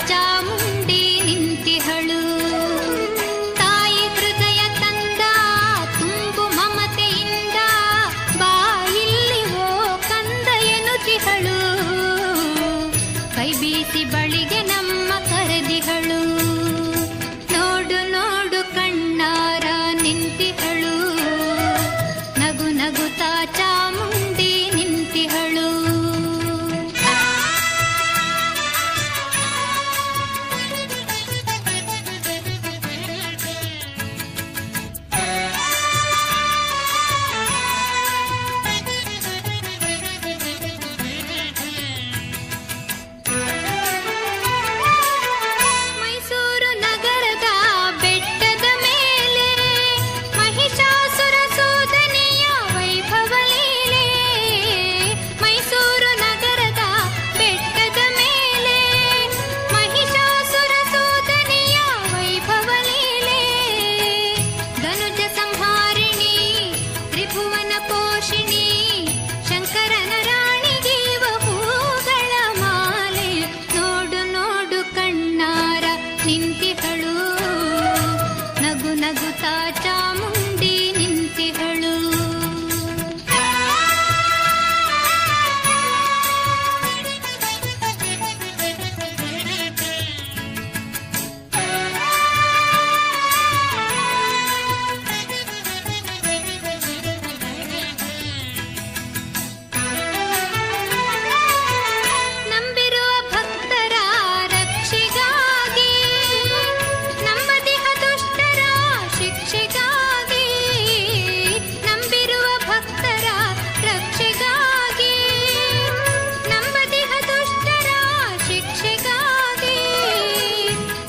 ಚಾಮುಂಡಿ ನಿಂತಿಹಳು. ತಾಯಿ ಹೃದಯ ತಂದ ತುಂಬು ಮಮತೆಯಿಂದ ಬಾಯಿಲ್ಲಿ ಓ ಕಂದ ಎನ್ನುತ್ತಿಹಳು. ಕೈ ಬೀಸಿ ಬಳಿಗೆ ನಮ್ಮ ಕರೆದಿಹಳು. ನೋಡು ನೋಡು ಕಣ್ಣಾರ ನಿಂತಿಹಳು. ನಗು ನಗುತ್ತಾ ಚಾಮುಂಡಿ ನಿಂತಿಹಳು. ಮೈಸೂರು ನಗರದ ಬೆಟ್ಟದ ಮೇಲೆ ಮಹಿಷಾಸುರ ಸೂದನೆಯ ವೈಭವ ಲೀಲೆ. ಮೈಸೂರು ನಗರದ ಬೆಟ್ಟದ ಮೇಲೆ ಮಹಿಷಾಸುರ ಸೂದನೆಯ ವೈಭವ ಲೀಲೆ. ಧನುಜ ಸಂಹಾರಿಣಿ ತ್ರಿಭುವನ ಪೋಷಿಣಿ ಶಂಕರನ ರಾಣಿಗೀವ ಹೂಗಳ ಮಾಲೆ. ನೋಡು ನೋಡು ಕಣ್ಣಾರ ನಿಂತಿಹಳು. ನಗು ನಗುತ್ತಾ ಚಾಮುಂಡಿ ನಿಂತಿಹಳು. ನಂಬಿರುವ ಭಕ್ತರ ರಕ್ಷೆಗಾಗಿ ನಂಬದಿಹ ದುಷ್ಟರ ಶಿಕ್ಷೆಗಾಗಿ. ನಂಬಿರುವ ಭಕ್ತರ ರಕ್ಷೆಗಾಗಿ ನಂಬದಿಹ ದುಷ್ಟರ ಶಿಕ್ಷೆಗಾಗಿ.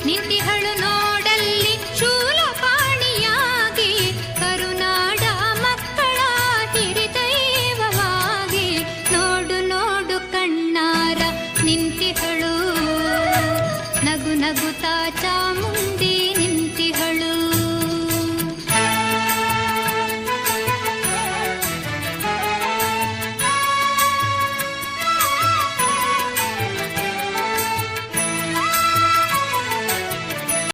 ನಿಂತಿಹಳು ನೋಡಲ್ಲಿ ಶೂಲಪಾಣಿಯಾಗಿ ಕರುನಾಡ ಮಕ್ಕಳ ಹಿರಿದೈವವಾಗಿ. ನೋಡು ನೋಡು ಕಣ್ಣಾರ ನಿಂತಿಹಳು. ನಗು ನಗುತ್ತಾ ಚಾಮುಂಡಿ